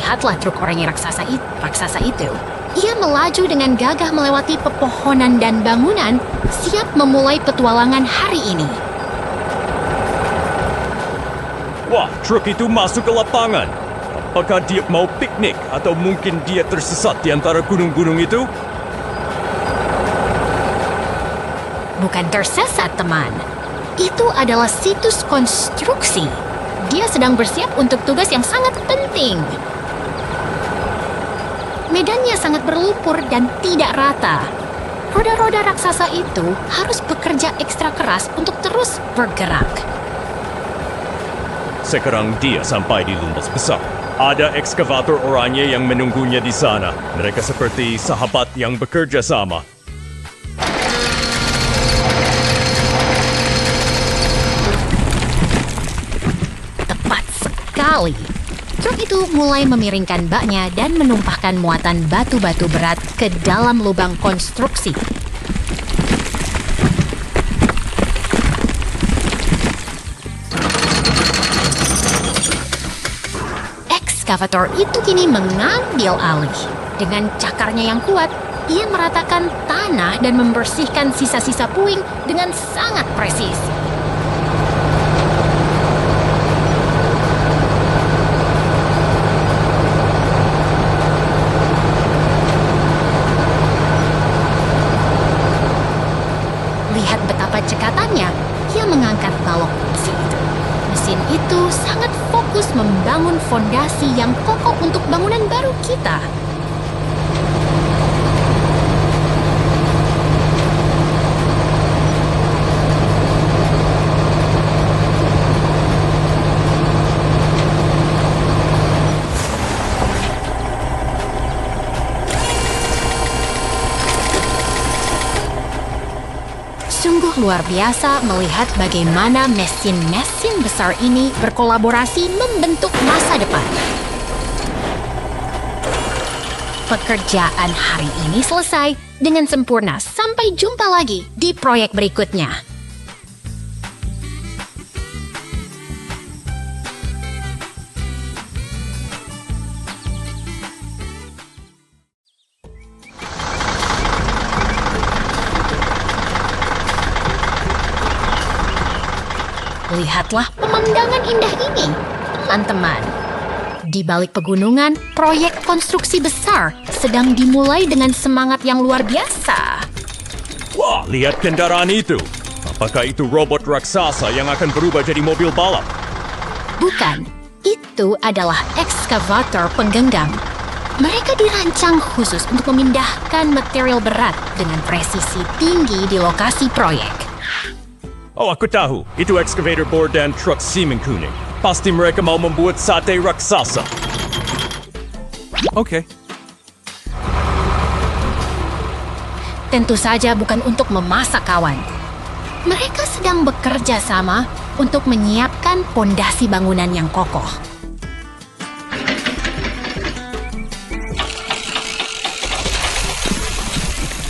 Lihatlah truk oranye raksasa itu. Ia melaju dengan gagah melewati pepohonan dan bangunan, siap memulai petualangan hari ini. Wah, truk itu masuk ke lapangan. Apakah dia mau piknik atau mungkin dia tersesat di antara gunung-gunung itu? Bukan tersesat, teman. Itu adalah situs konstruksi. Dia sedang bersiap untuk tugas yang sangat penting. Medannya sangat berlumpur dan tidak rata. Roda-roda raksasa itu harus bekerja ekstra keras untuk terus bergerak. Sekarang dia sampai di lumbas besar. Ada ekskavator oranye yang menunggunya di sana. Mereka seperti sahabat yang bekerja sama. Tepat sekali. Truk itu mulai memiringkan baknya dan menumpahkan muatan batu-batu berat ke dalam lubang konstruksi. Ekskavator itu kini mengambil alih. Dengan cakarnya yang kuat, ia meratakan tanah dan membersihkan sisa-sisa puing dengan sangat presisi. Lihat betapa cekatannya, ia mengangkat balok besi itu. Mesin itu sangat fokus membangun fondasi yang kokoh untuk bangunan baru kita. Sungguh luar biasa melihat bagaimana mesin-mesin besar ini berkolaborasi membentuk masa depan. Pekerjaan hari ini selesai dengan sempurna. Sampai jumpa lagi di proyek berikutnya. Lihatlah pemandangan indah ini, teman-teman. Di balik pegunungan, proyek konstruksi besar sedang dimulai dengan semangat yang luar biasa. Wah, lihat kendaraan itu. Apakah itu robot raksasa yang akan berubah jadi mobil balap? Bukan, itu adalah ekskavator penggenggam. Mereka dirancang khusus untuk memindahkan material berat dengan presisi tinggi di lokasi proyek. Oh, aku tahu. Itu excavator board dan truk semen kuning. Pasti mereka mau membuat sate raksasa. Oke. Tentu saja bukan untuk memasak, kawan. Mereka sedang bekerja sama untuk menyiapkan pondasi bangunan yang kokoh.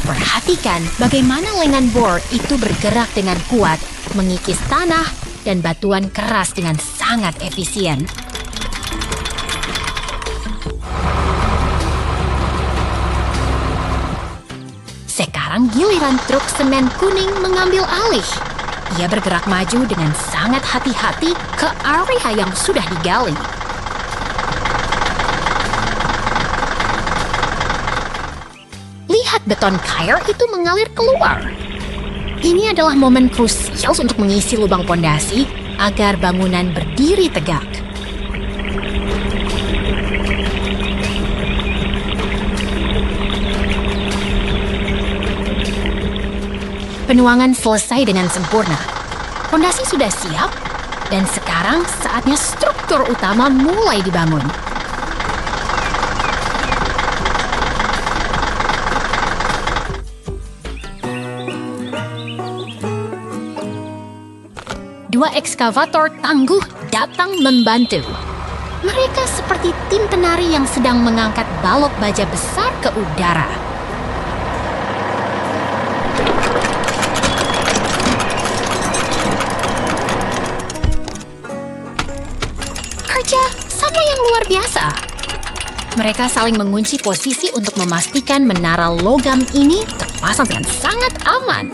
Perhatikan bagaimana lengan bor itu bergerak dengan kuat, mengikis tanah dan batuan keras dengan sangat efisien. Sekarang giliran truk semen kuning mengambil alih. Ia bergerak maju dengan sangat hati-hati ke area yang sudah digali. Lihat beton kair itu mengalir keluar. Ini adalah momen krusial untuk mengisi lubang pondasi agar bangunan berdiri tegak. Penuangan selesai dengan sempurna. Pondasi sudah siap, dan sekarang saatnya struktur utama mulai dibangun. Dua ekskavator tangguh datang membantu. Mereka seperti tim penari yang sedang mengangkat balok baja besar ke udara. Kerja sama yang luar biasa. Mereka saling mengunci posisi untuk memastikan menara logam ini terpasang dengan sangat aman.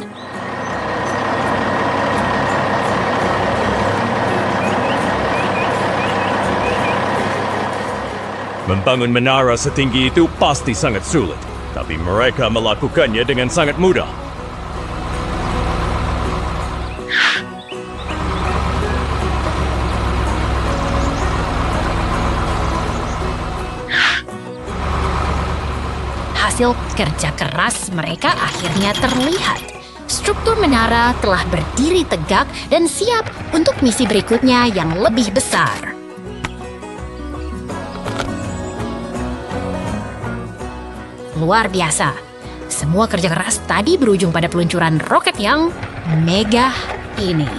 Membangun menara setinggi itu pasti sangat sulit, tapi mereka melakukannya dengan sangat mudah. Hasil kerja keras mereka akhirnya terlihat. Struktur menara telah berdiri tegak dan siap untuk misi berikutnya yang lebih besar. Luar biasa. Semua kerja keras tadi berujung pada peluncuran roket yang mega ini.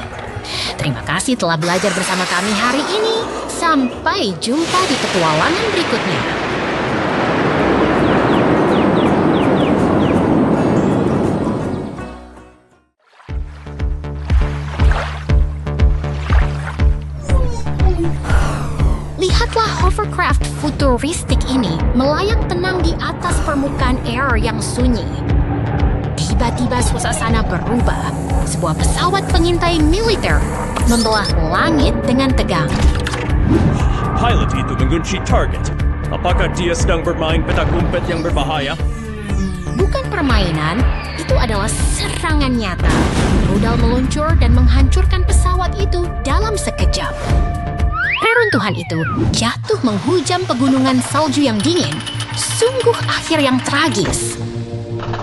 Terima kasih telah belajar bersama kami hari ini. Sampai jumpa di petualangan berikutnya. Lihatlah hovercraft futuristik ini melayang tenang di atas permukaan air yang sunyi. Tiba-tiba suasana berubah. Sebuah pesawat pengintai militer membelah langit dengan tegang. Pilot itu mengunci target. Apakah dia sedang bermain petak umpet yang berbahaya? Bukan permainan, itu adalah serangan nyata. Rudal meluncur dan menghancurkan pesawat itu dalam sekejap. Reruntuhan itu jatuh menghujam pegunungan salju yang dingin. Sungguh akhir yang tragis.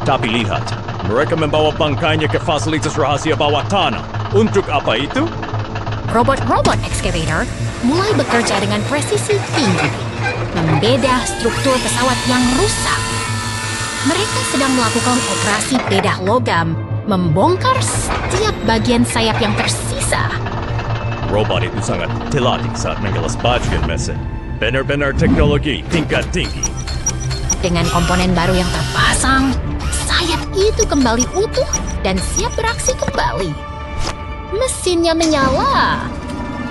Tapi lihat, mereka membawa bangkainya ke fasilitas rahasia bawah tanah. Untuk apa itu? Robot-robot excavator mulai bekerja dengan presisi tinggi, membedah struktur pesawat yang rusak. Mereka sedang melakukan operasi bedah logam, membongkar setiap bagian sayap yang tersisa. Robot itu sangat teliti saat menggelas bagian mesin. Benar-benar teknologi tingkat tinggi. Dengan komponen baru yang terpasang, sayap itu kembali utuh dan siap beraksi kembali. Mesinnya menyala.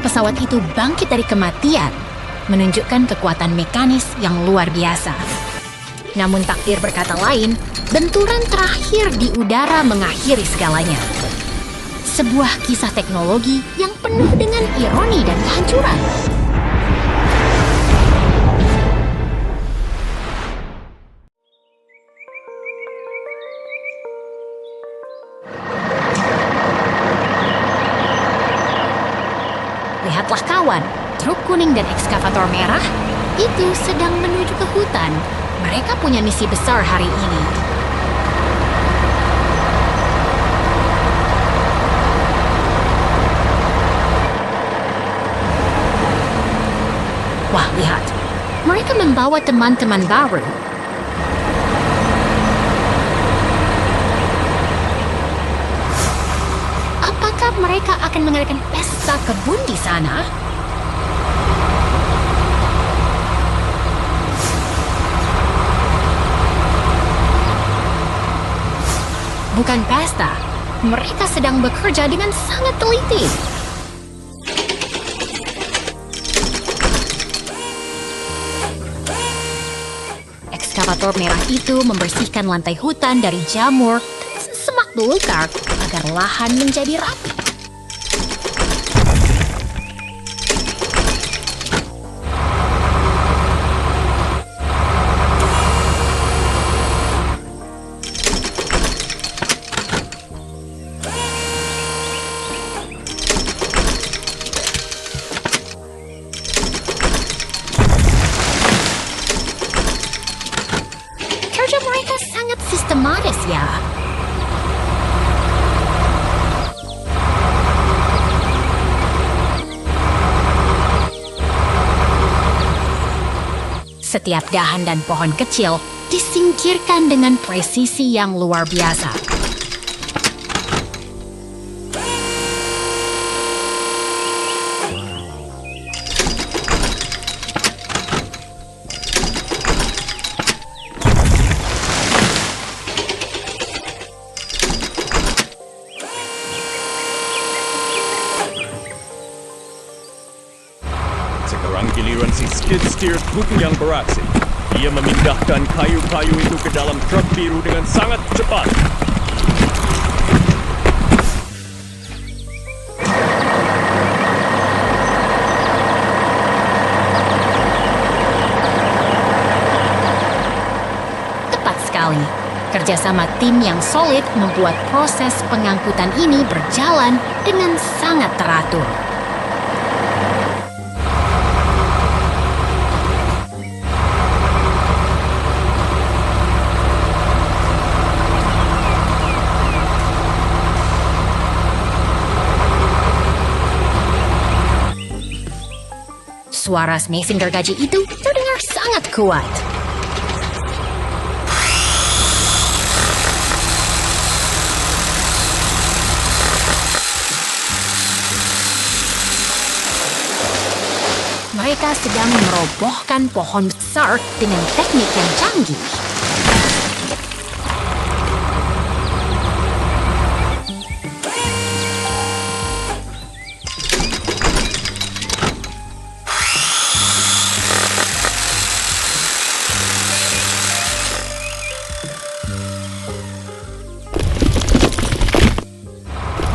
Pesawat itu bangkit dari kematian, menunjukkan kekuatan mekanis yang luar biasa. Namun takdir berkata lain, benturan terakhir di udara mengakhiri segalanya. Sebuah kisah teknologi yang penuh dengan ironi dan kehancuran. Lihatlah kawan, truk kuning dan ekskavator merah itu sedang menuju ke hutan. Mereka punya misi besar hari ini. Wah, lihat. Mereka membawa teman-teman baru. Apakah mereka akan mengadakan pesta kebun di sana? Bukan pesta. Mereka sedang bekerja dengan sangat teliti. Ekskavator merah itu membersihkan lantai hutan dari jamur dan semak belukar agar lahan menjadi rapi. Kerja mereka sangat sistematis ya. Setiap dahan dan pohon kecil disingkirkan dengan presisi yang luar biasa. Sekarang giliran si skid steer buku yang beraksi. Dia memindahkan kayu-kayu itu ke dalam truk biru dengan sangat cepat. Tepat sekali. Kerjasama tim yang solid membuat proses pengangkutan ini berjalan dengan sangat teratur. Suara mesin gergaji itu terdengar sangat kuat. Mereka sedang merobohkan pohon besar dengan teknik yang canggih.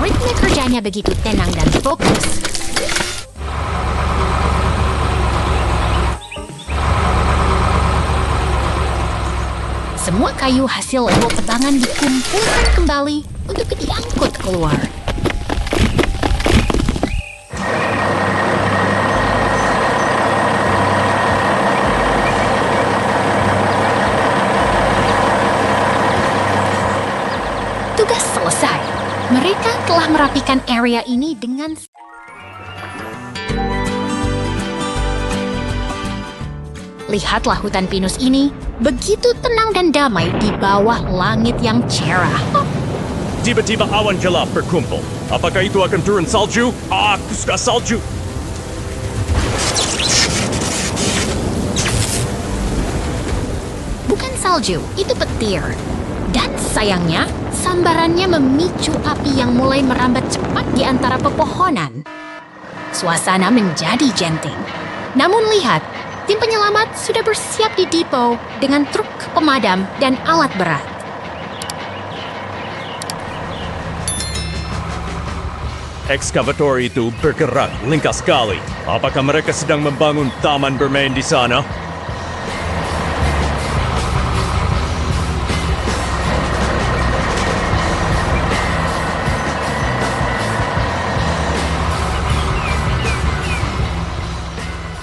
Ritme kerjanya begitu tenang dan fokus. Semua kayu hasil level tebangan dikumpulkan kembali untuk diangkut keluar. Tugas selesai. Mereka telah merapikan area ini dengan Lihatlah hutan pinus ini, begitu tenang dan damai di bawah langit yang cerah. Tiba-tiba awan gelap berkumpul. Apakah itu akan turun salju? Aku suka salju. Bukan salju, itu petir. Dan sayangnya, sambarannya memicu api yang mulai merambat cepat di antara pepohonan. Suasana menjadi genting. Namun lihat, tim penyelamat sudah bersiap di depo dengan truk pemadam dan alat berat. Ekskavator itu bergerak linkas sekali. Apakah mereka sedang membangun taman bermain di sana?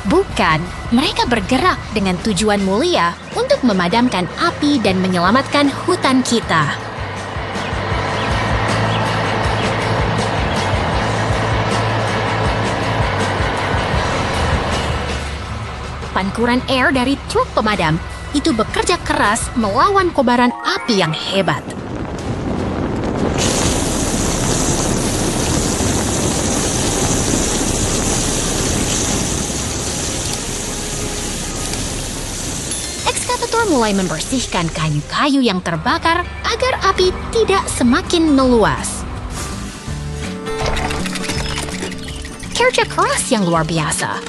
Bukan, mereka bergerak dengan tujuan mulia untuk memadamkan api dan menyelamatkan hutan kita. Pankuran air dari truk pemadam itu bekerja keras melawan kobaran api yang hebat. Ekskavator mulai membersihkan kayu-kayu yang terbakar agar api tidak semakin meluas. Kerja keras yang luar biasa.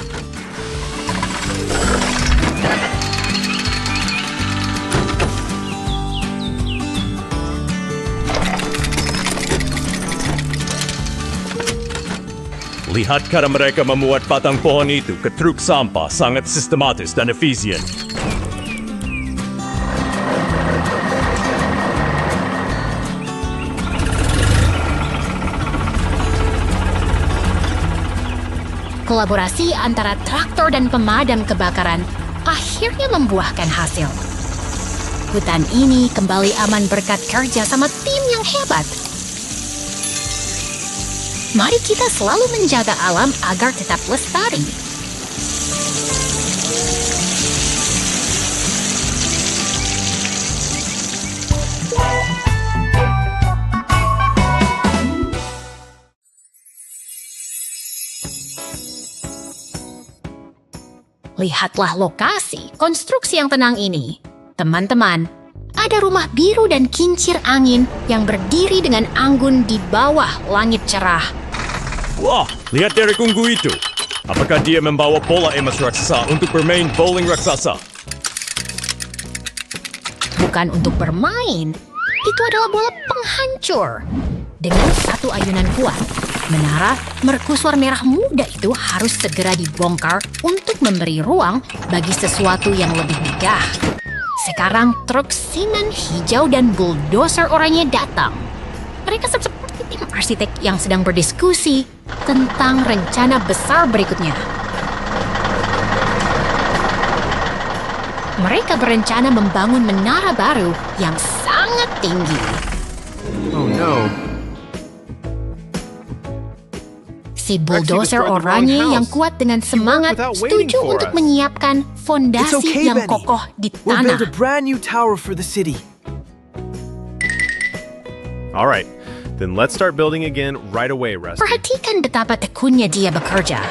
Lihat cara mereka memuat batang pohon itu ke truk sampah sangat sistematis dan efisien. Kolaborasi antara traktor dan pemadam kebakaran akhirnya membuahkan hasil. Hutan ini kembali aman berkat kerja sama tim yang hebat. Mari kita selalu menjaga alam agar tetap lestari. Lihatlah lokasi konstruksi yang tenang ini. Teman-teman, ada rumah biru dan kincir angin yang berdiri dengan anggun di bawah langit cerah. Wah, lihat derek ungu itu. Apakah dia membawa bola emas raksasa untuk bermain bowling raksasa? bukan untuk bermain. Itu adalah bola penghancur. Dengan satu ayunan kuat, menara mercusuar merah muda itu harus segera dibongkar untuk memberi ruang bagi sesuatu yang lebih megah. Sekarang truk simen hijau dan bulldozer oranye datang. Mereka seperti tim arsitek yang sedang berdiskusi tentang rencana besar berikutnya. Mereka berencana membangun menara baru yang sangat tinggi. Oh no. Si bulldozer oranye yang kuat dengan semangat setuju untuk menyiapkan fondasi yang kokoh di We'll tanah. build a brand new tower for the city. All right, then let's start building again right away, Rusty. Perhatikan betapa tekunnya dia bekerja.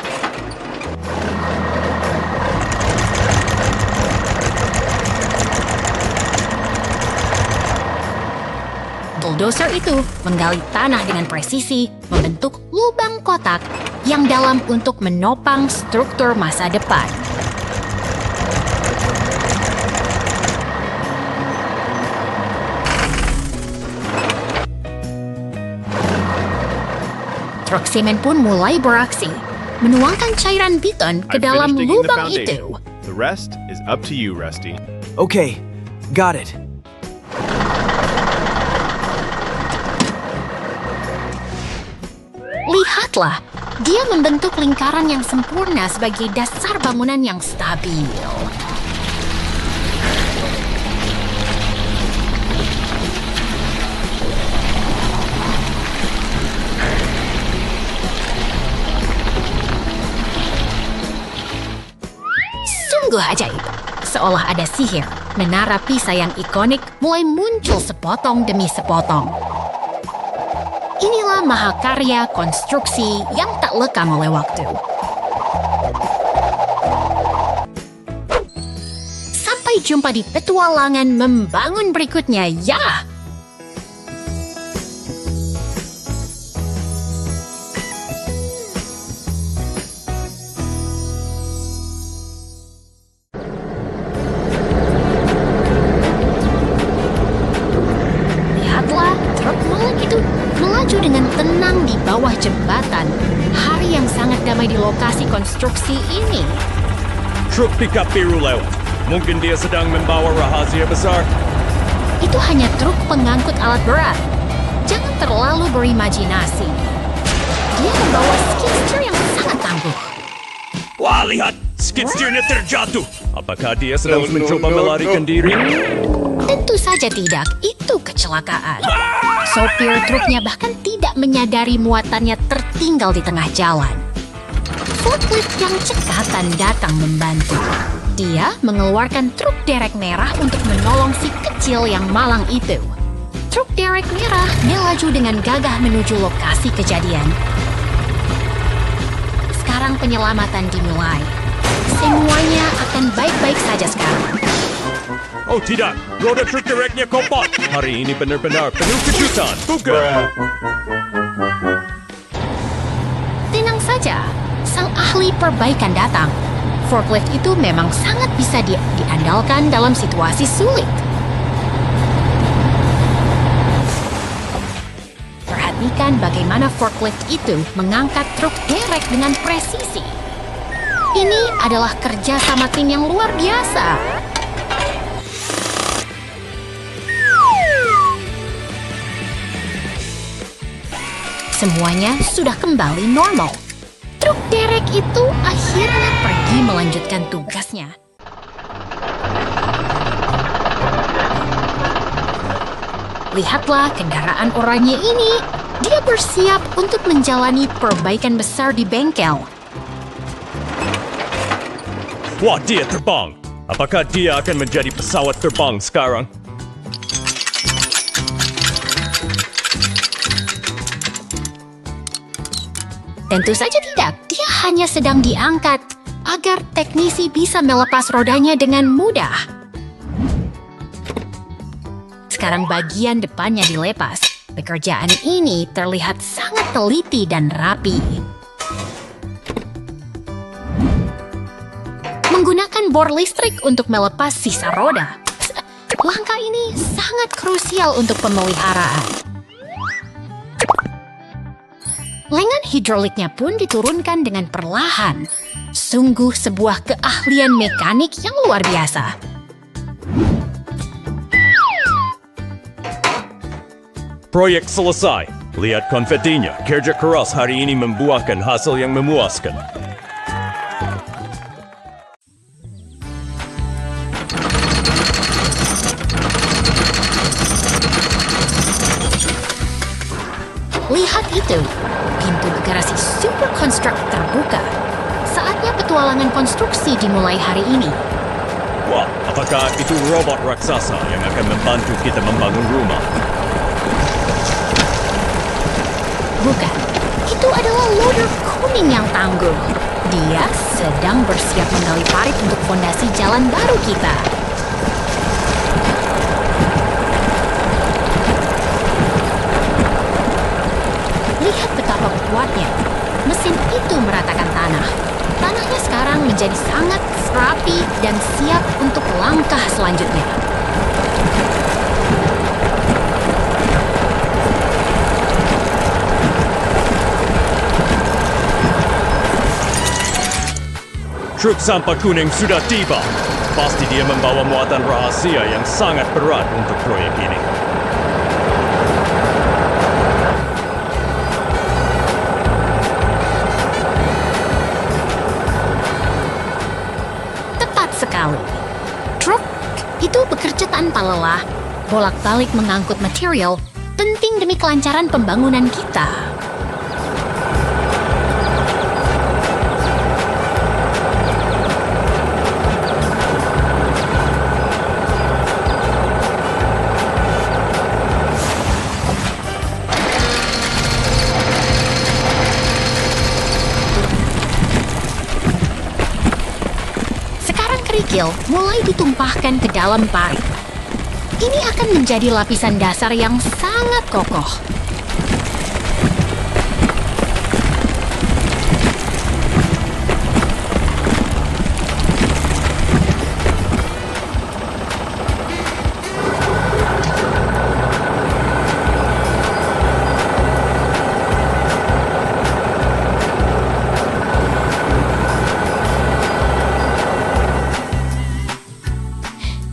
Bulldozer itu menggali tanah dengan presisi, membentuk lubang kotak yang dalam untuk menopang struktur masa depan. Truk semen pun mulai beraksi, menuangkan cairan beton ke I dalam finished digging the lubang foundation. itu. The rest is up to you, Rusty. Okay, got it. Lihatlah, dia membentuk lingkaran yang sempurna sebagai dasar bangunan yang stabil. Sungguh ajaib. Seolah ada sihir, menara Pisa yang ikonik mulai muncul sepotong demi sepotong. Inilah mahakarya konstruksi yang tak lekang oleh waktu. Sampai jumpa di petualangan membangun berikutnya, ya! Lihatlah, truk molen itu melaju dengan tenang di bawah jembatan. Hari yang sangat damai di lokasi konstruksi ini. Truk pickup biru lewat. Mungkin dia sedang membawa rahasia besar. Itu hanya truk pengangkut alat berat. Jangan terlalu berimajinasi. Dia membawa skid steer yang sangat tangguh. Wah, lihat! Skid steer-nya terjatuh. Apakah dia sedang mencoba melarikan diri? Tentu saja tidak, itu kecelakaan. Sopir truknya bahkan tidak menyadari muatannya tertinggal di tengah jalan. Forklift yang cekatan datang membantu. Dia mengeluarkan truk derek merah untuk menolong si kecil yang malang itu. Truk derek merah melaju dengan gagah menuju lokasi kejadian. Sekarang penyelamatan dimulai. Semuanya akan baik-baik saja sekarang. Oh tidak, roda truk direknya kompak. Hari ini benar-benar penuh kejutan. Bukan. Tenang saja, sang ahli perbaikan datang. Forklift itu memang sangat bisa diandalkan dalam situasi sulit. Perhatikan bagaimana forklift itu mengangkat truk derek dengan presisi. Ini adalah kerja sama tim yang luar biasa. Semuanya sudah kembali normal. Truk derek itu akhirnya pergi melanjutkan tugasnya. Lihatlah kendaraan oranye ini. Dia bersiap untuk menjalani perbaikan besar di bengkel. Wah, dia terbang. Apakah dia akan menjadi pesawat terbang sekarang? Tentu saja tidak. Dia hanya sedang diangkat agar teknisi bisa melepas rodanya dengan mudah. Sekarang bagian depannya dilepas. Pekerjaan ini terlihat sangat teliti dan rapi. Menggunakan bor listrik untuk melepas sisa roda. Langkah ini sangat krusial untuk pemeliharaan. Lengan hidroliknya pun diturunkan dengan perlahan. Sungguh sebuah keahlian mekanik yang luar biasa. Proyek selesai. Lihat konfetinya. Kerja keras hari ini membuahkan hasil yang memuaskan. Lihat itu, pintu garasi Super Construct terbuka. Saatnya petualangan konstruksi dimulai hari ini. Wah, apakah itu robot raksasa yang akan membantu kita membangun rumah? Bukan, itu adalah loader kuning yang tangguh. Dia sedang bersiap menggali parit untuk fondasi jalan baru kita. Lihat betapa kuatnya. Mesin itu meratakan tanah. Tanahnya sekarang menjadi sangat rapi dan siap untuk langkah selanjutnya. Truk sampah kuning sudah tiba. Pasti dia membawa muatan rahasia yang sangat berat untuk proyek ini. Tepat sekali. Truk itu bekerja tanpa lelah, bolak-balik mengangkut material, penting demi kelancaran pembangunan kita. Kerikil mulai ditumpahkan ke dalam parit. Ini akan menjadi lapisan dasar yang sangat kokoh.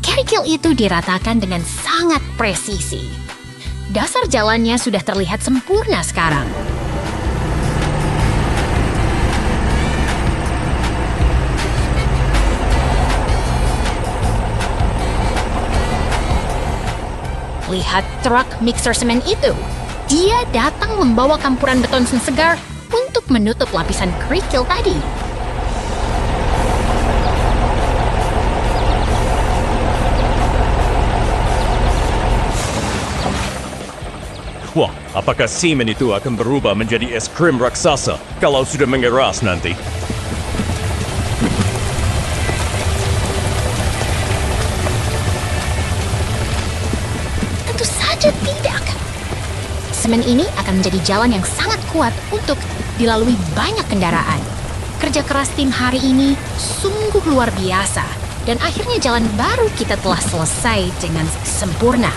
Kerikil itu diratakan dengan sangat presisi. Dasar jalannya sudah terlihat sempurna sekarang. Lihat truk mixer semen itu. Dia datang membawa campuran beton segar untuk menutup lapisan kerikil tadi. Wah, apakah semen itu akan berubah menjadi es krim raksasa kalau sudah mengeras nanti? Tentu saja tidak. Semen ini akan menjadi jalan yang sangat kuat untuk dilalui banyak kendaraan. Kerja keras tim hari ini sungguh luar biasa. Dan akhirnya jalan baru kita telah selesai dengan sempurna.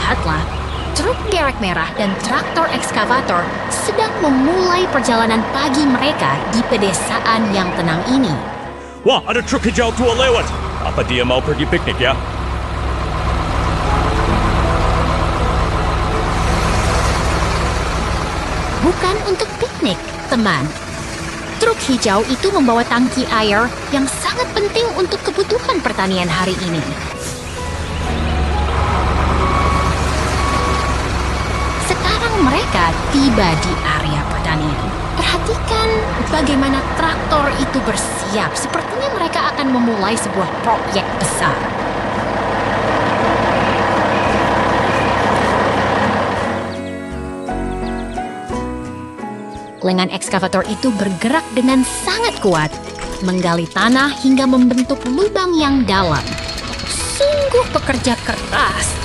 Lihatlah, truk derek merah dan traktor ekskavator sedang memulai perjalanan pagi mereka di pedesaan yang tenang ini. Wah, ada truk hijau tua lewat. Apa dia mau pergi piknik ya? Bukan untuk piknik, teman. Truk hijau itu membawa tangki air yang sangat penting untuk kebutuhan pertanian hari ini. Sekarang mereka tiba di area pertanian. Perhatikan bagaimana traktor itu bersiap. Sepertinya mereka akan memulai sebuah proyek besar. Lengan ekskavator itu bergerak dengan sangat kuat, menggali tanah hingga membentuk lubang yang dalam. Sungguh pekerja keras.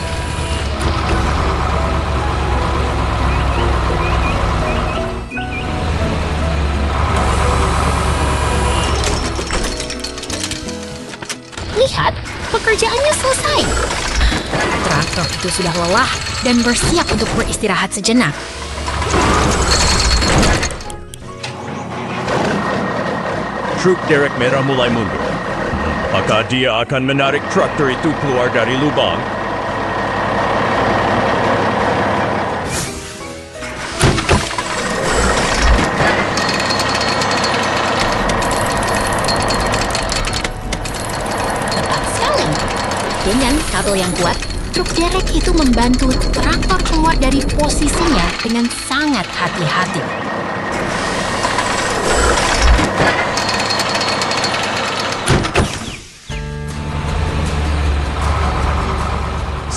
Lihat, pekerjaannya selesai. Traktor itu sudah lelah dan bersiap untuk beristirahat sejenak. Truk derek merah mulai mundur. Apakah dia akan menarik traktor itu keluar dari lubang? Tepat sekali. Dengan kabel yang kuat, truk derek itu membantu traktor keluar dari posisinya dengan sangat hati-hati.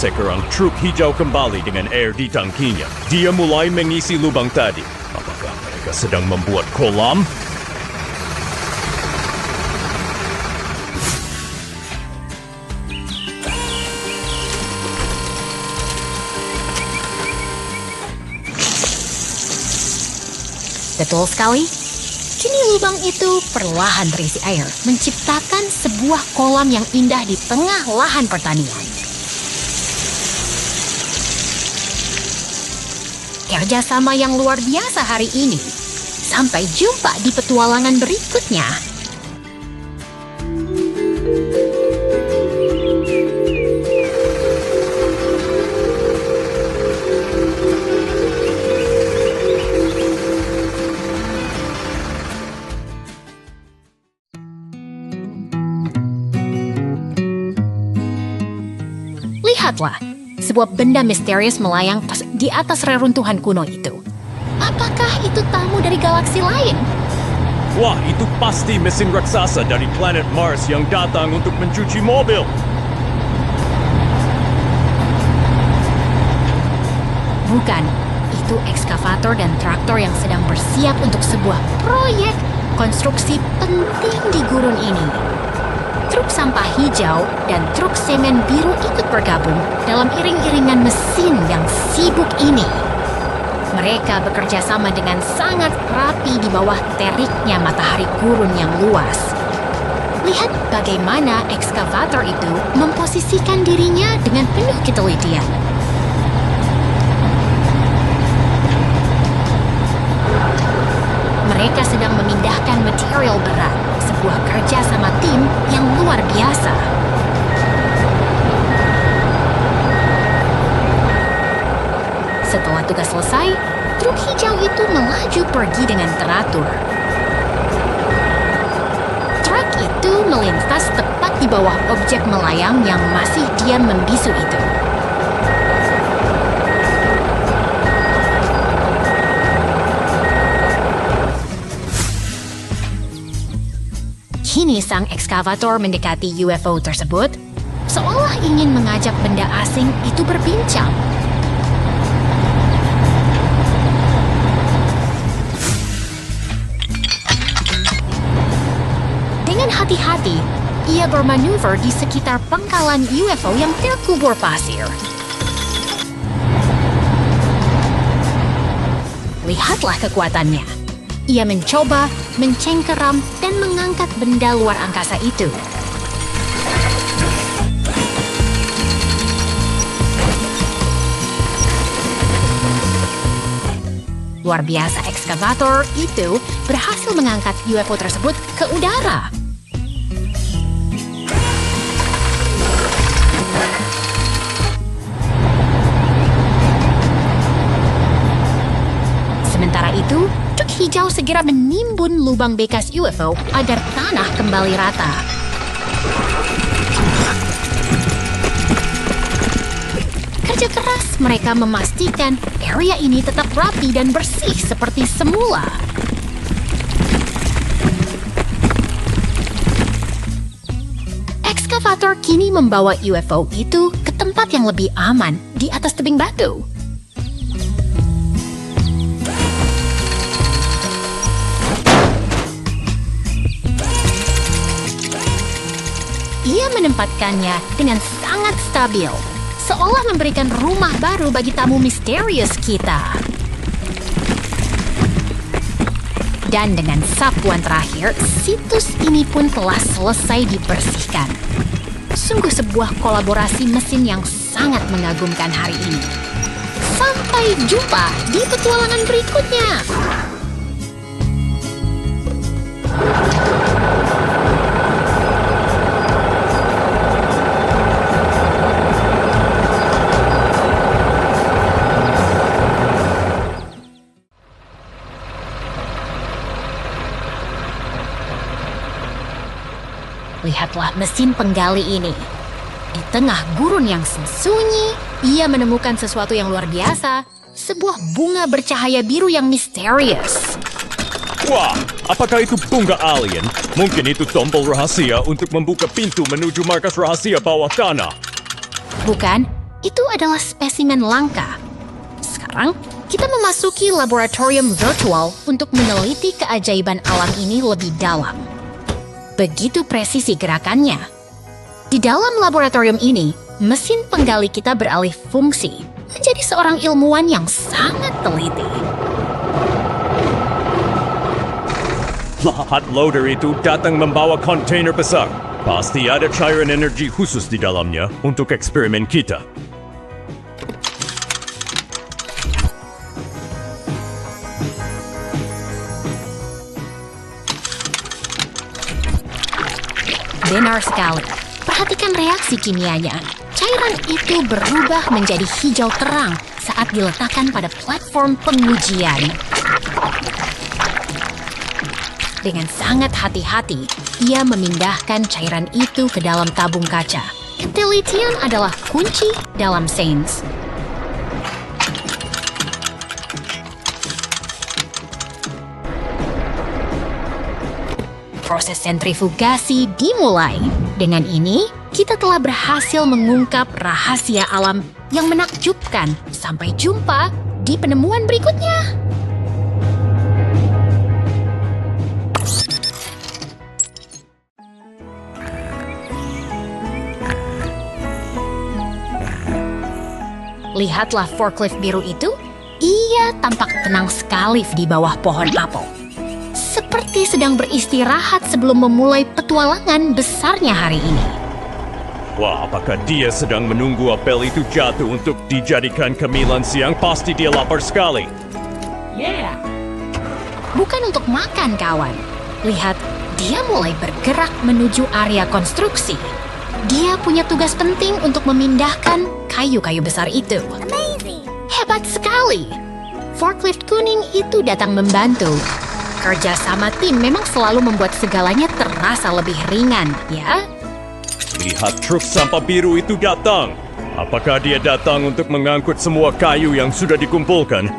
Sekarang truk hijau kembali dengan air di tangkinya. Dia mulai mengisi lubang tadi. Apakah mereka sedang membuat kolam? Betul sekali. Kini lubang itu perlahan terisi air, menciptakan sebuah kolam yang indah di tengah lahan pertanian. Kerjasama yang luar biasa hari ini. Sampai jumpa di petualangan berikutnya. Lihatlah, sebuah benda misterius melayang di atas reruntuhan kuno itu. Apakah itu tamu dari galaksi lain? Wah, itu pasti mesin raksasa dari planet Mars yang datang untuk mencuci mobil. Bukan, itu ekskavator dan traktor yang sedang bersiap untuk sebuah proyek konstruksi penting di gurun ini. Truk sampah hijau dan truk semen biru ikut bergabung dalam iring-iringan mesin yang sibuk ini. Mereka bekerja sama dengan sangat rapi di bawah teriknya matahari gurun yang luas. Lihat bagaimana ekskavator itu memposisikan dirinya dengan penuh ketelitian. Mereka sedang memindahkan material berat, sebuah kerja sama tim yang luar biasa. Setelah tugas selesai, truk hijau itu melaju pergi dengan teratur. Truk itu melintas tepat di bawah objek melayang yang masih diam membisu itu. Kini sang ekskavator mendekati UFO tersebut, seolah ingin mengajak benda asing itu berbincang. Dengan hati-hati, ia bermanuver di sekitar pangkalan UFO yang terkubur pasir. Lihatlah kekuatannya. Ia mencoba mencengkeram dan mengangkat benda luar angkasa itu. Luar biasa, ekskavator itu berhasil mengangkat UFO tersebut ke udara. Sementara itu, truk hijau segera menimbun lubang bekas UFO agar tanah kembali rata. Kerja keras mereka memastikan area ini tetap rapi dan bersih seperti semula. Ekskavator kini membawa UFO itu ke tempat yang lebih aman di atas tebing batu. Ia menempatkannya dengan sangat stabil, seolah memberikan rumah baru bagi tamu misterius kita. Dan dengan sapuan terakhir, situs ini pun telah selesai dibersihkan. Sungguh sebuah kolaborasi mesin yang sangat mengagumkan hari ini. Sampai jumpa di petualangan berikutnya. Lihatlah mesin penggali ini. Di tengah gurun yang sunyi, ia menemukan sesuatu yang luar biasa. Sebuah bunga bercahaya biru yang misterius. Wah, apakah itu bunga alien? Mungkin itu tombol rahasia untuk membuka pintu menuju markas rahasia bawah tanah. Bukan, itu adalah spesimen langka. Sekarang, kita memasuki laboratorium virtual untuk meneliti keajaiban alam ini lebih dalam. Begitu presisi gerakannya. Di dalam laboratorium ini, mesin penggali kita beralih fungsi menjadi seorang ilmuwan yang sangat teliti. Lahat loader itu datang membawa kontainer besar. Pasti ada cairan energi khusus di dalamnya untuk eksperimen kita. Benar sekali. Perhatikan reaksi kimianya. Cairan itu berubah menjadi hijau terang saat diletakkan pada platform pengujian. Dengan sangat hati-hati, ia memindahkan cairan itu ke dalam tabung kaca. Ketelitian adalah kunci dalam sains. Proses sentrifugasi dimulai. Dengan ini, kita telah berhasil mengungkap rahasia alam yang menakjubkan. Sampai jumpa di penemuan berikutnya. Lihatlah forklift biru itu. Ia tampak tenang sekali di bawah pohon apel. Seperti sedang beristirahat sebelum memulai petualangan besarnya hari ini. Wah, apakah dia sedang menunggu apel itu jatuh untuk dijadikan cemilan siang? Pasti dia lapar sekali. Bukan untuk makan, kawan. Lihat, dia mulai bergerak menuju area konstruksi. Dia punya tugas penting untuk memindahkan kayu-kayu besar itu. Hebat sekali. Forklift kuning itu datang membantu. Kerja sama tim memang selalu membuat segalanya terasa lebih ringan, ya? Lihat truk sampah biru itu datang. Apakah dia datang untuk mengangkut semua kayu yang sudah dikumpulkan?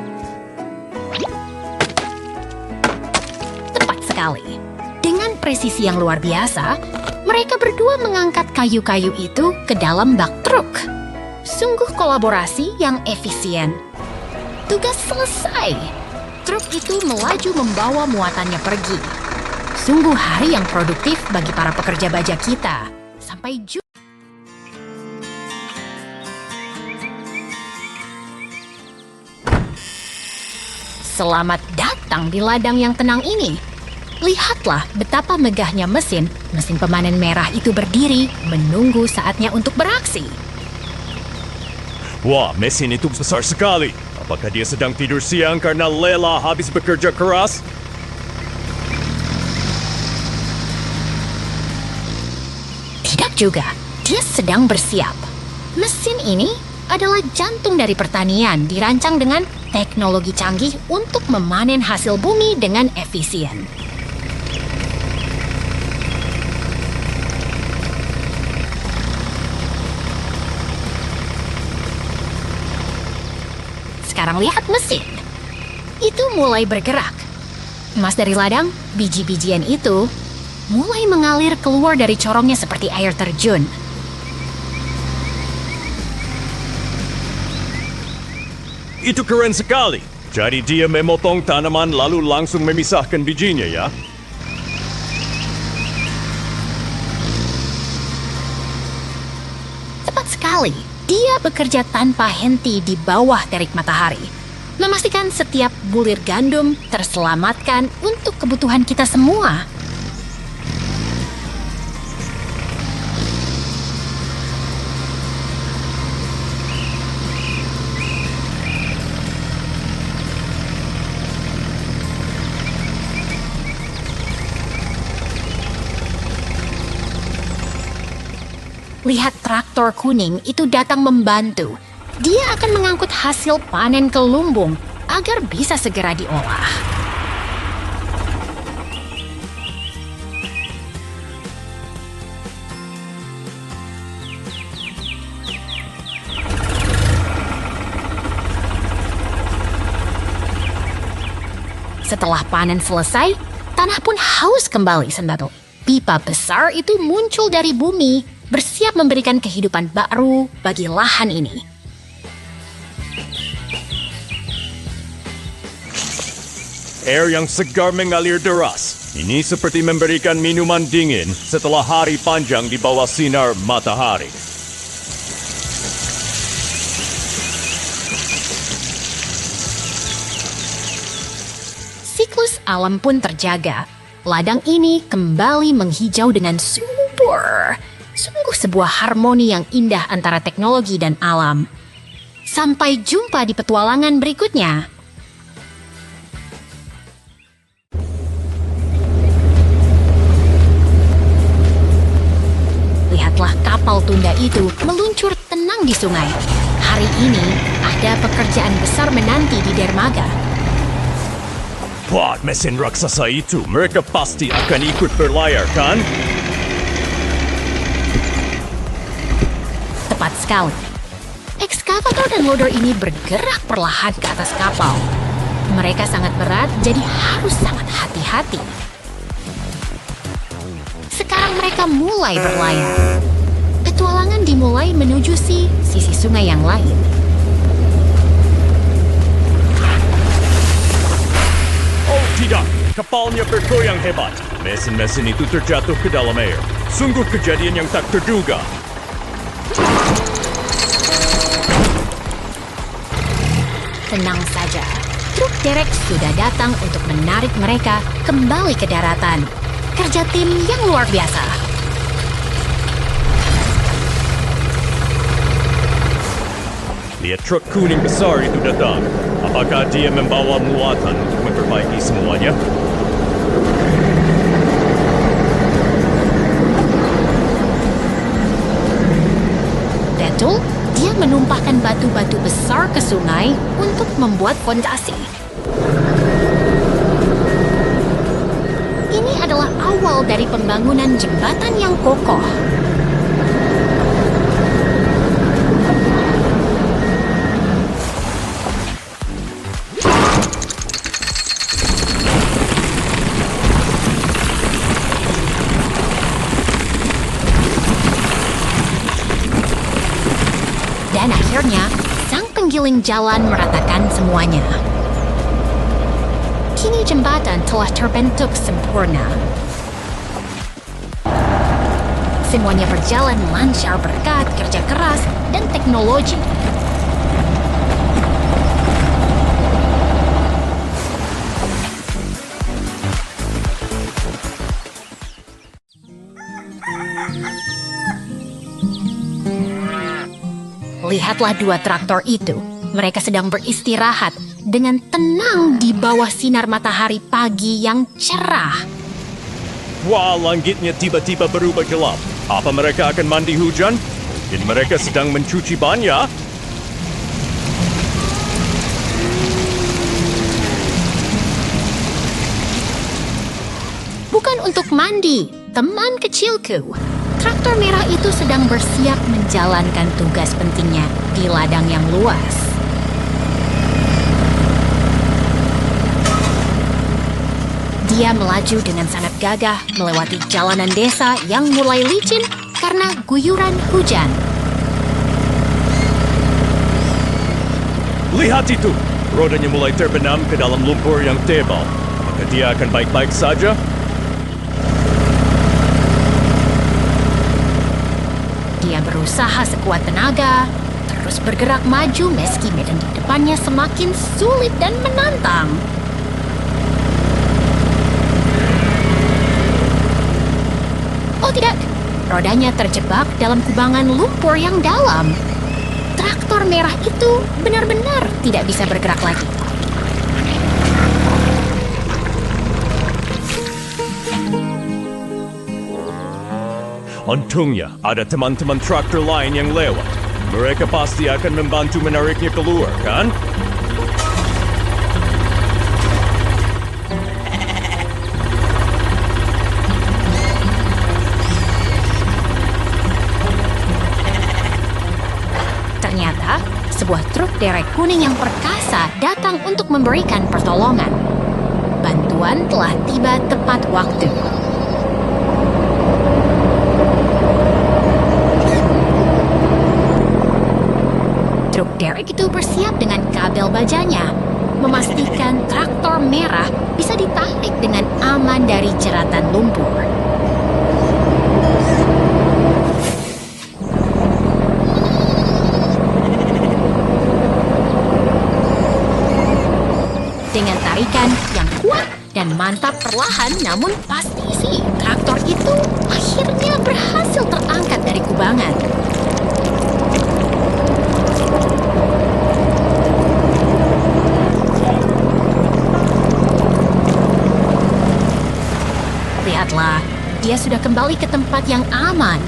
Tepat sekali. Dengan presisi yang luar biasa, mereka berdua mengangkat kayu-kayu itu ke dalam bak truk. Sungguh kolaborasi yang efisien. Tugas selesai. Truk itu melaju membawa muatannya pergi. Sungguh hari yang produktif bagi para pekerja baja kita. Sampai jumpa. Selamat datang di ladang yang tenang ini. Lihatlah betapa megahnya mesin pemanen merah itu berdiri menunggu saatnya untuk beraksi. Wah, mesin itu besar sekali. Apakah dia sedang tidur siang karena lelah habis bekerja keras? Tidak juga, dia sedang bersiap. Mesin ini adalah jantung dari pertanian, dirancang dengan teknologi canggih untuk memanen hasil bumi dengan efisien. Sekarang lihat mesin. Itu mulai bergerak. Emas dari ladang, biji-bijian itu mulai mengalir keluar dari corongnya seperti air terjun. Itu keren sekali. Jadi dia memotong tanaman lalu langsung memisahkan bijinya ya? Tepat sekali. Dia bekerja tanpa henti di bawah terik matahari, memastikan setiap bulir gandum terselamatkan untuk kebutuhan kita semua. Lihat traktor kuning itu datang membantu. Dia akan mengangkut hasil panen ke lumbung agar bisa segera diolah. Setelah panen selesai, tanah pun haus kembali, Sendato. Pipa besar itu muncul dari bumi, bersiap memberikan kehidupan baru bagi lahan ini. Air yang segar mengalir deras. Ini seperti memberikan minuman dingin setelah hari panjang di bawah sinar matahari. Siklus alam pun terjaga. Ladang ini kembali menghijau dengan subur. Sungguh sebuah harmoni yang indah antara teknologi dan alam. Sampai jumpa di petualangan berikutnya. Lihatlah kapal tunda itu meluncur tenang di sungai. Hari ini ada pekerjaan besar menanti di dermaga. Wah, mesin raksasa itu. Mereka pasti akan ikut berlayar, kan? Tepat sekali. Ekskavator dan loader ini bergerak perlahan ke atas kapal. Mereka sangat berat, jadi harus sangat hati-hati. Sekarang mereka mulai berlayar. Petualangan dimulai menuju sisi sungai yang lain. Oh tidak, kapalnya bergoyang hebat. Mesin-mesin itu terjatuh ke dalam air. Sungguh kejadian yang tak terduga. Tenang saja, truk derek sudah datang untuk menarik mereka kembali ke daratan. Kerja tim yang luar biasa. Lihat truk kuning besar itu datang. Apakah dia membawa muatan untuk memperbaiki semuanya? Betul, dia menumpahkan batu-batu besar ke sungai untuk membuat fondasi. Ini adalah awal dari pembangunan jembatan yang kokoh. Dan akhirnya, sang penggiling jalan meratakan semuanya. Kini jembatan telah terbentuk sempurna. Semuanya berjalan lancar berkat kerja keras dan teknologi. Lihatlah dua traktor itu. Mereka sedang beristirahat dengan tenang di bawah sinar matahari pagi yang cerah. Wah, langitnya tiba-tiba berubah gelap. Apa mereka akan mandi hujan? Mungkin mereka sedang mencuci ban ya? untuk mandi, teman kecilku. Traktor merah itu sedang bersiap menjalankan tugas pentingnya di ladang yang luas. Dia melaju dengan sangat gagah melewati jalanan desa yang mulai licin karena guyuran hujan. Lihat itu! Rodanya mulai terbenam ke dalam lumpur yang tebal. Maka dia akan baik-baik saja? Dia berusaha sekuat tenaga, terus bergerak maju meski medan di depannya semakin sulit dan menantang. Oh tidak, rodanya terjebak dalam kubangan lumpur yang dalam. Traktor merah itu benar-benar tidak bisa bergerak lagi. Untungnya ada teman-teman traktor lain yang lewat. Mereka pasti akan membantu menariknya keluar, kan? Ternyata, sebuah truk derek kuning yang perkasa datang untuk memberikan pertolongan. Bantuan telah tiba tepat waktu. Truk derek itu bersiap dengan kabel bajanya, memastikan traktor merah bisa ditarik dengan aman dari jeratan lumpur. Dengan tarikan yang kuat dan mantap perlahan namun pasti sih, traktor itu akhirnya berhasil terangkat dari kubangan. Lihatlah, dia sudah kembali ke tempat yang aman.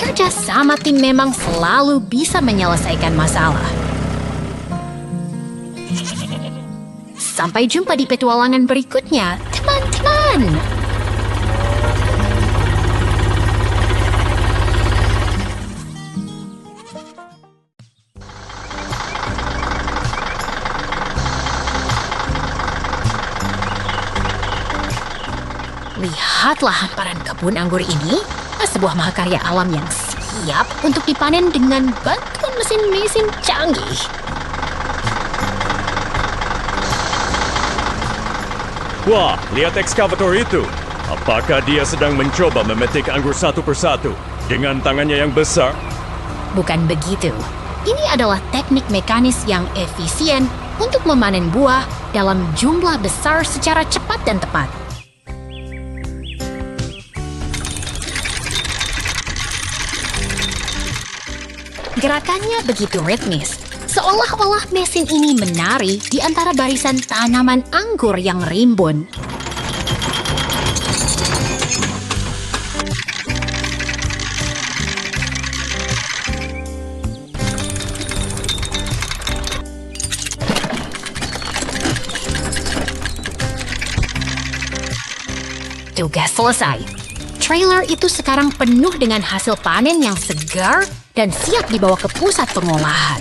Kerja sama tim memang selalu bisa menyelesaikan masalah. Sampai jumpa di petualangan berikutnya, teman-teman. Lihatlah hamparan kebun anggur ini, sebuah mahakarya alam yang siap untuk dipanen dengan bantuan mesin-mesin canggih. Wah, lihat ekskavator itu. Apakah dia sedang mencoba memetik anggur satu persatu dengan tangannya yang besar? Bukan begitu. Ini adalah teknik mekanis yang efisien untuk memanen buah dalam jumlah besar secara cepat dan tepat. Gerakannya begitu ritmis, seolah-olah mesin ini menari di antara barisan tanaman anggur yang rimbun. Tugas selesai. Trailer itu sekarang penuh dengan hasil panen yang segar dan siap dibawa ke pusat pengolahan.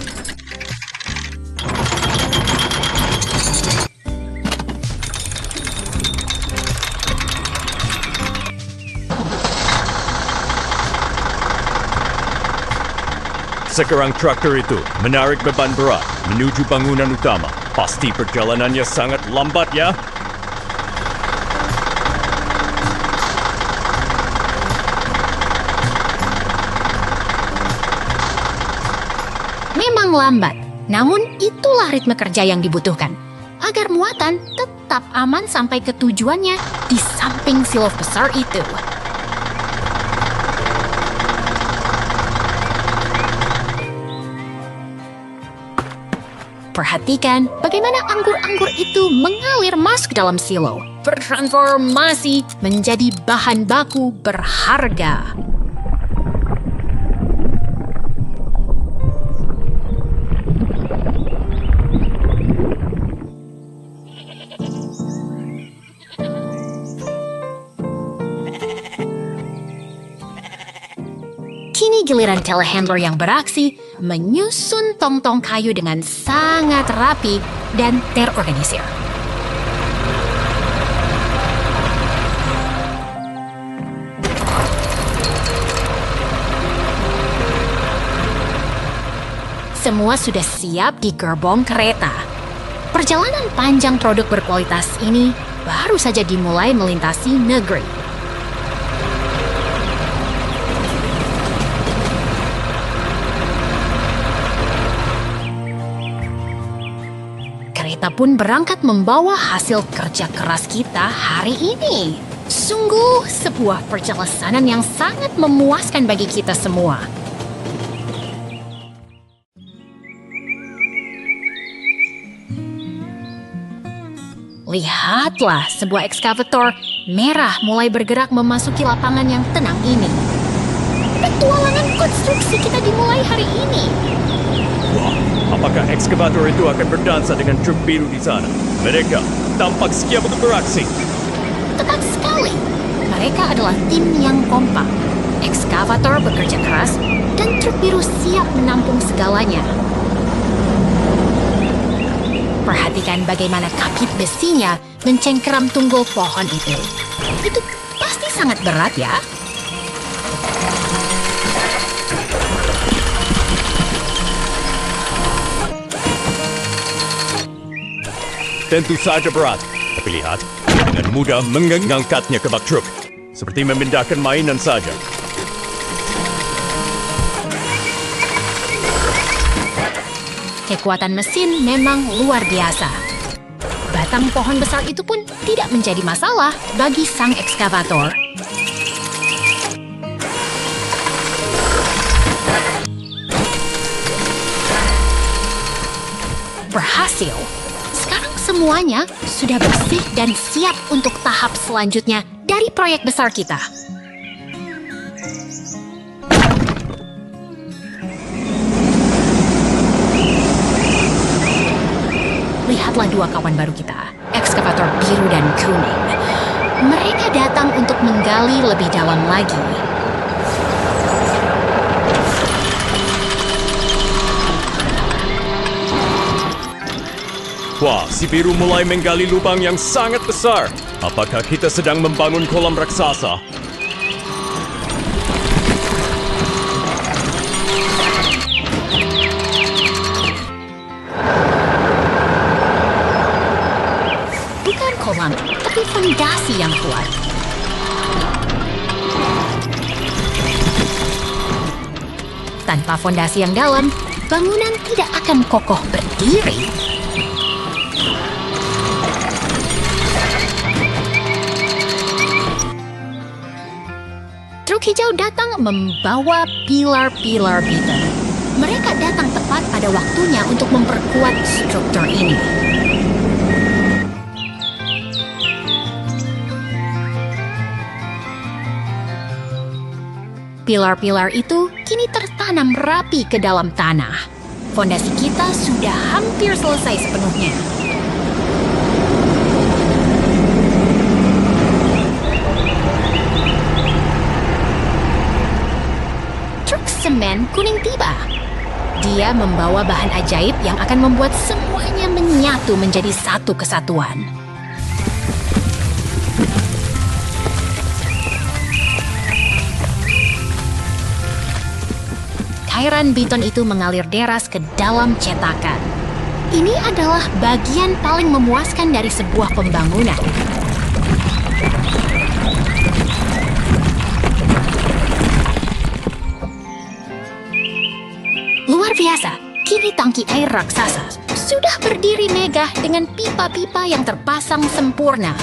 Sekarang traktor itu menarik beban berat menuju bangunan utama. Pasti perjalanannya sangat lambat ya. Memang lambat, namun itulah ritme kerja yang dibutuhkan agar muatan tetap aman sampai ke tujuannya di samping silo besar itu. Perhatikan bagaimana anggur-anggur itu mengalir masuk ke dalam silo, bertransformasi menjadi bahan baku berharga. Kini giliran telehandler yang beraksi menyusun tong-tong kayu dengan sangat rapi dan terorganisir. Semua sudah siap di gerbong kereta. Perjalanan panjang produk berkualitas ini baru saja dimulai melintasi negeri. Kereta pun berangkat membawa hasil kerja keras kita hari ini. Sungguh sebuah perjalanan yang sangat memuaskan bagi kita semua. Lihatlah, sebuah ekskavator merah mulai bergerak memasuki lapangan yang tenang ini. Petualangan konstruksi kita dimulai hari ini. Wah, apakah ekskavator itu akan berdansa dengan truk biru di sana? Mereka tampak siap untuk beraksi. Tepat sekali. Mereka adalah tim yang kompak. Ekskavator bekerja keras dan truk biru siap menampung segalanya. Perhatikan bagaimana kapit besinya mencengkeram tunggul pohon itu. Itu pasti sangat berat ya. Tentu saja berat. Tapi lihat, dengan mudah mengangkatnya ke bak truk. Seperti memindahkan mainan saja. Kekuatan mesin memang luar biasa. Batang pohon besar itu pun tidak menjadi masalah bagi sang ekskavator. Berhasil. Sekarang semuanya sudah bersih dan siap untuk tahap selanjutnya dari proyek besar kita. Lihatlah dua kawan baru kita, ekskavator biru dan kuning. Mereka datang untuk menggali lebih dalam lagi. Wah, si biru mulai menggali lubang yang sangat besar. Apakah kita sedang membangun kolam raksasa? Bukan kolam, tapi fondasi yang kuat. Tanpa fondasi yang dalam, bangunan tidak akan kokoh berdiri. Truk hijau datang membawa pilar-pilar beton. Mereka datang tepat pada waktunya untuk memperkuat struktur ini. Pilar-pilar itu kini tertanam rapi ke dalam tanah. Fondasi kita sudah hampir selesai sepenuhnya. Truk semen kuning tiba. Dia membawa bahan ajaib yang akan membuat semuanya menyatu menjadi satu kesatuan. Cairan beton itu mengalir deras ke dalam cetakan. Ini adalah bagian paling memuaskan dari sebuah pembangunan. Luar biasa, kini tangki air raksasa sudah berdiri megah dengan pipa-pipa yang terpasang sempurna.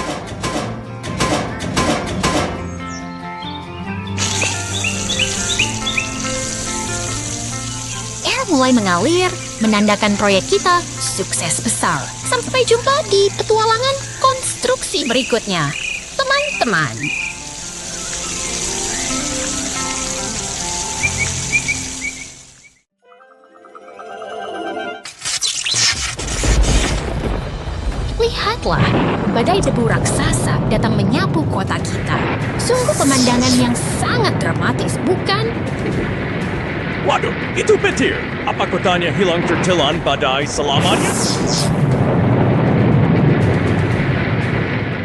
Mulai mengalir, menandakan proyek kita sukses besar. Sampai jumpa di petualangan konstruksi berikutnya, teman-teman. Lihatlah, badai debu raksasa datang menyapu kota kita. Sungguh pemandangan yang sangat dramatis, bukan? Waduh, itu petir. Apa kotanya hilang tertelan badai selamanya?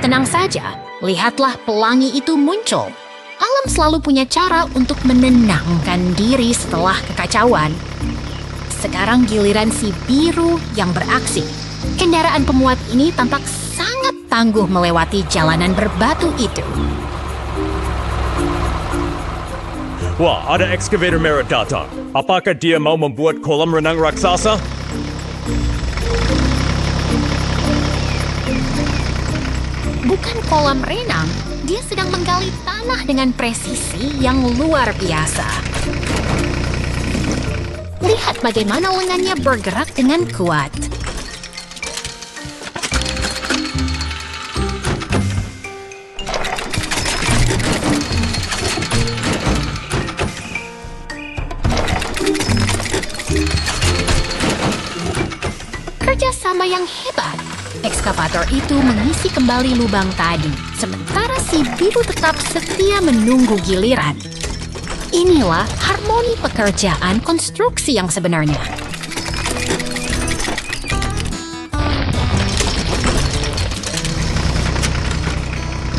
Tenang saja, lihatlah pelangi itu muncul. Alam selalu punya cara untuk menenangkan diri setelah kekacauan. Sekarang giliran si biru yang beraksi. Kendaraan pemuat ini tampak sangat tangguh melewati jalanan berbatu itu. Wah, ada excavator merah datang. Apakah dia mau membuat kolam renang raksasa? Bukan kolam renang, dia sedang menggali tanah dengan presisi yang luar biasa. Lihat bagaimana lengannya bergerak dengan kuat. Kerjasama yang hebat. Ekskavator itu mengisi kembali lubang tadi, sementara si biru tetap setia menunggu giliran. Inilah harmoni pekerjaan konstruksi yang sebenarnya.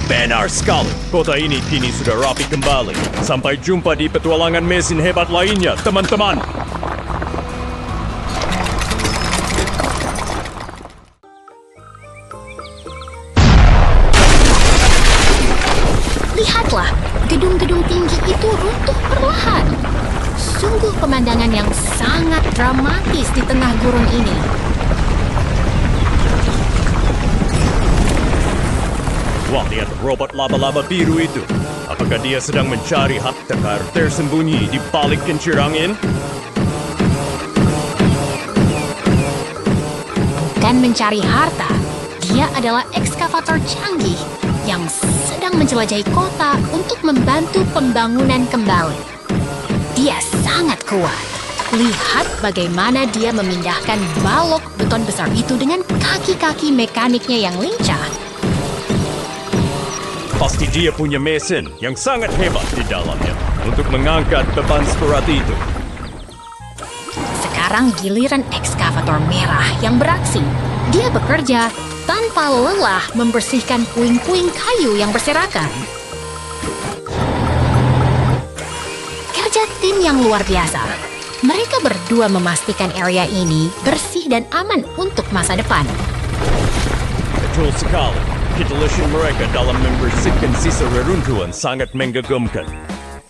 Benar sekali, kota ini kini sudah rapi kembali. Sampai jumpa di petualangan mesin hebat lainnya, teman-teman. Lihatlah, gedung-gedung tinggi itu runtuh perlahan. Sungguh pemandangan yang sangat dramatis di tengah gurun ini. Wah, lihat robot laba-laba biru itu. Apakah dia sedang mencari harta karun tersembunyi di balik kincir angin? Bukan mencari harta, dia adalah ekskavator canggih yang sedang menjelajahi kota untuk membantu pembangunan kembali. Dia sangat kuat. Lihat bagaimana dia memindahkan balok beton besar itu dengan kaki-kaki mekaniknya yang lincah. Pasti dia punya mesin yang sangat hebat di dalamnya untuk mengangkat beban seberat itu. Sekarang giliran ekskavator merah yang beraksi. Dia bekerja tanpa lelah membersihkan puing-puing kayu yang berserakan. Kerja tim yang luar biasa. Mereka berdua memastikan area ini bersih dan aman untuk masa depan. Betul sekali. Ketulusan mereka dalam membersihkan sisa reruntuhan sangat mengagumkan.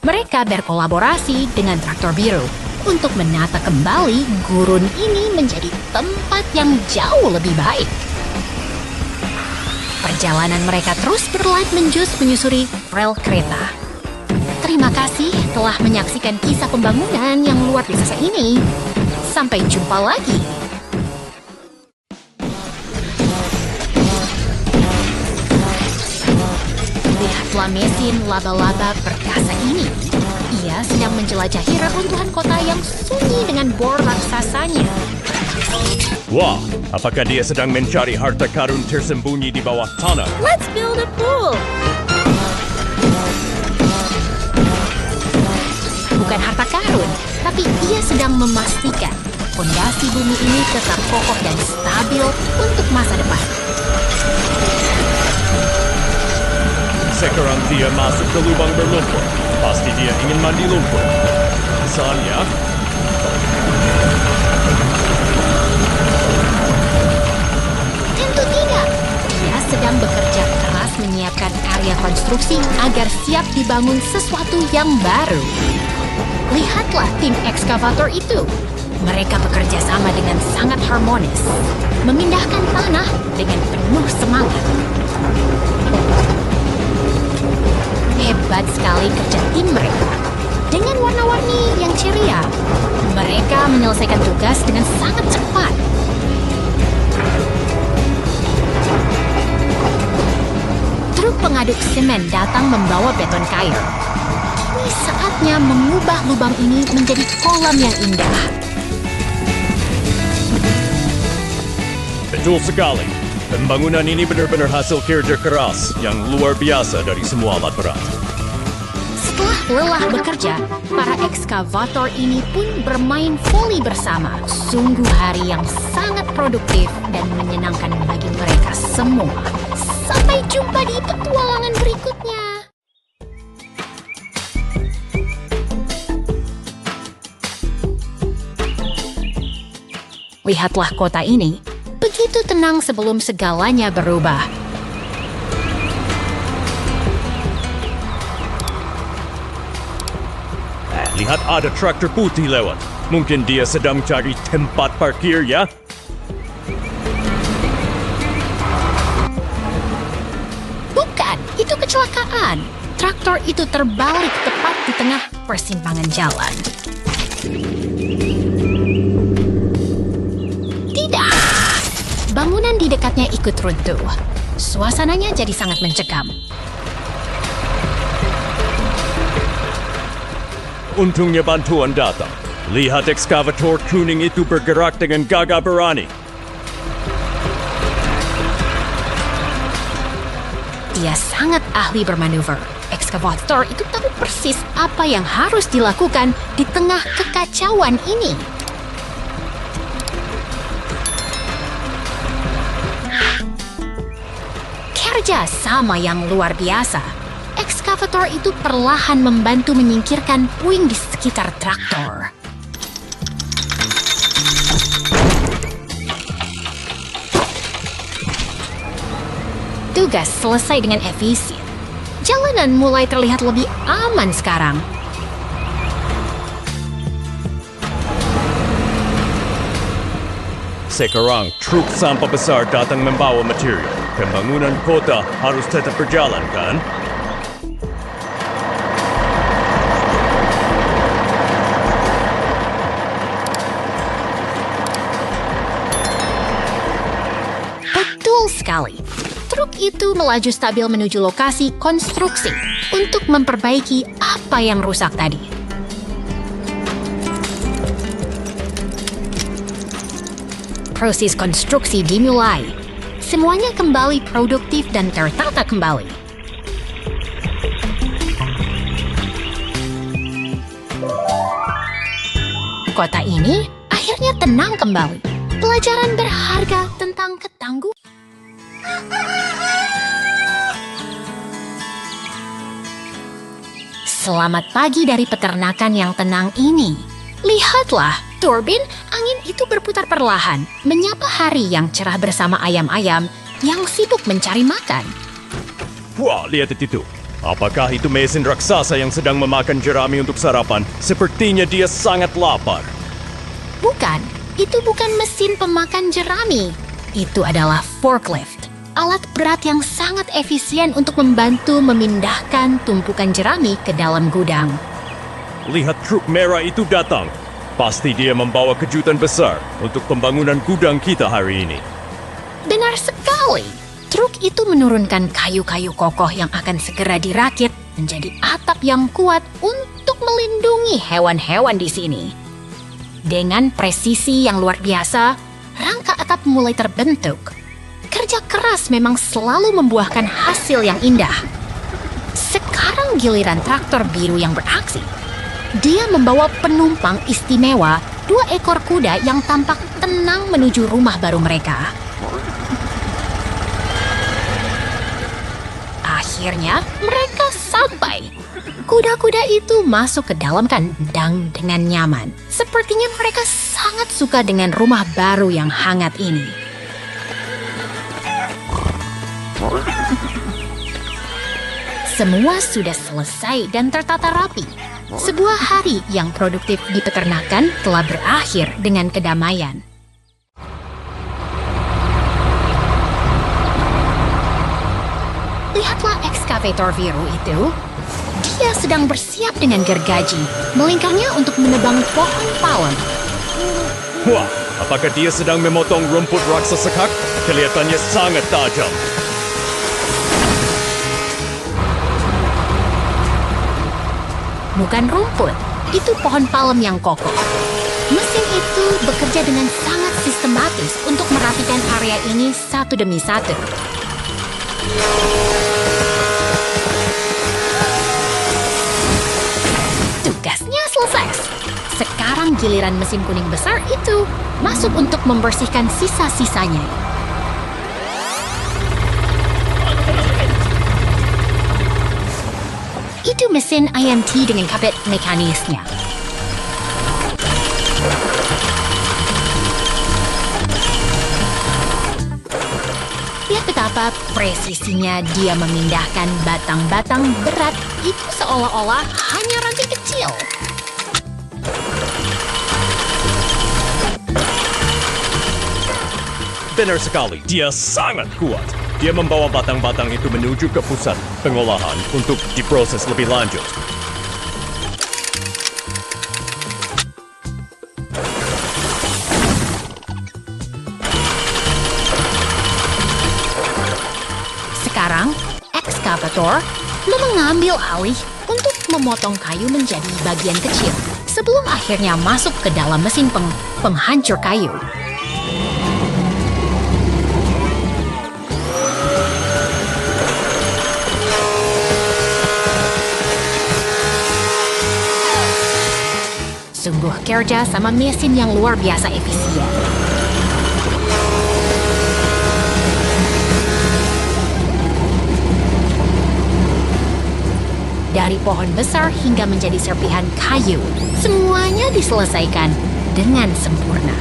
Mereka berkolaborasi dengan traktor biru untuk menata kembali gurun ini menjadi tempat yang jauh lebih baik. Perjalanan mereka terus berlanjut menyusuri rel kereta. Terima kasih telah menyaksikan kisah pembangunan yang luar biasa ini. Sampai jumpa lagi. Lihatlah mesin laba-laba perkasa ini. Ia sedang menjelajahi reruntuhan kota yang sunyi dengan bor raksasanya. Wah, apakah dia sedang mencari harta karun tersembunyi di bawah tanah? Let's build a pool! Bukan harta karun, tapi ia sedang memastikan fondasi bumi ini tetap kokoh dan stabil untuk masa depan. Sekarang dia masuk ke lubang berlumpur. Pasti dia ingin mandi lumpur. Misalnya, tentu tidak. Dia sedang bekerja keras menyiapkan area konstruksi agar siap dibangun sesuatu yang baru. Lihatlah tim ekskavator itu. Mereka bekerja sama dengan sangat harmonis, memindahkan tanah dengan penuh semangat. Hebat sekali kerja tim mereka. Dengan warna-warni yang ceria, mereka menyelesaikan tugas dengan sangat cepat. Truk pengaduk semen datang membawa beton kayu. Kini saatnya mengubah lubang ini menjadi kolam yang indah. betul sekali. Pembangunan ini benar-benar hasil kerja keras yang luar biasa dari semua alat berat. Setelah lelah bekerja, para ekskavator ini pun bermain voli bersama. Sungguh hari yang sangat produktif dan menyenangkan bagi mereka semua. Sampai jumpa di petualangan berikutnya. Lihatlah kota ini, begitu tenang sebelum segalanya berubah. Lihat ada traktor putih lewat. Mungkin dia sedang cari tempat parkir ya? Bukan, itu kecelakaan. Traktor itu terbalik tepat di tengah persimpangan jalan. Tidak! Bangunan di dekatnya ikut runtuh. Suasananya jadi sangat mencekam. Untungnya bantuan datang. Lihat ekskavator kuning itu bergerak dengan gagah berani. Dia sangat ahli bermanuver. Ekskavator itu tahu persis apa yang harus dilakukan di tengah kekacauan ini. Kerja sama yang luar biasa. Ekskavator itu perlahan membantu menyingkirkan puing di sekitar traktor. Tugas selesai dengan efisien. Jalanan mulai terlihat lebih aman sekarang. Sekarang truk sampah besar datang membawa material. Pembangunan kota harus tetap berjalan, kan? Betul sekali. Truk itu melaju stabil menuju lokasi konstruksi untuk memperbaiki apa yang rusak tadi. Proses konstruksi dimulai. Semuanya kembali produktif dan tertata kembali. Kota ini akhirnya tenang kembali. Pelajaran berharga tentang ketangguhan. Selamat pagi dari peternakan yang tenang ini. Lihatlah, turbin angin itu berputar perlahan, menyapa hari yang cerah bersama ayam-ayam yang sibuk mencari makan. Wah, lihat itu. Apakah itu mesin raksasa yang sedang memakan jerami untuk sarapan? Sepertinya dia sangat lapar. Bukan, itu bukan mesin pemakan jerami. Itu adalah forklift. Alat berat yang sangat efisien untuk membantu memindahkan tumpukan jerami ke dalam gudang. Lihat truk merah itu datang. Pasti dia membawa kejutan besar untuk pembangunan gudang kita hari ini. Benar sekali. Truk itu menurunkan kayu-kayu kokoh yang akan segera dirakit menjadi atap yang kuat untuk melindungi hewan-hewan di sini. Dengan presisi yang luar biasa, rangka atap mulai terbentuk. Kerja keras memang selalu membuahkan hasil yang indah. Sekarang giliran traktor biru yang beraksi. Dia membawa penumpang istimewa, 2 ekor kuda yang tampak tenang menuju rumah baru mereka. Akhirnya mereka sampai. Kuda-kuda itu masuk ke dalam kandang dengan nyaman. Sepertinya mereka sangat suka dengan rumah baru yang hangat ini. Semua sudah selesai dan tertata rapi. Sebuah hari yang produktif di peternakan telah berakhir dengan kedamaian. Lihatlah ekskavator biru itu. Dia sedang bersiap dengan gergaji, melingkarnya untuk menebang pohon palem. Wah, apakah dia sedang memotong rumput raksasa kak? Kelihatannya sangat tajam. Bukan rumput, itu pohon palem yang kokoh. Mesin itu bekerja dengan sangat sistematis untuk merapikan area ini satu demi satu. Sekarang giliran mesin kuning besar itu masuk untuk membersihkan sisa-sisanya. Itu mesin IMT dengan kabel mekanisnya. Lihat betapa presisinya dia memindahkan batang-batang berat itu seolah-olah hanya ranting kecil. Benar sekali, dia sangat kuat. Dia membawa batang-batang itu menuju ke pusat pengolahan untuk diproses lebih lanjut. Sekarang, ekskavator mengambil alih untuk memotong kayu menjadi bagian kecil sebelum akhirnya masuk ke dalam mesin penghancur kayu. Sungguh kerja sama mesin yang luar biasa efisien. Dari pohon besar hingga menjadi serpihan kayu, semuanya diselesaikan dengan sempurna.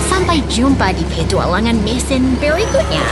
Sampai jumpa di petualangan mesin berikutnya.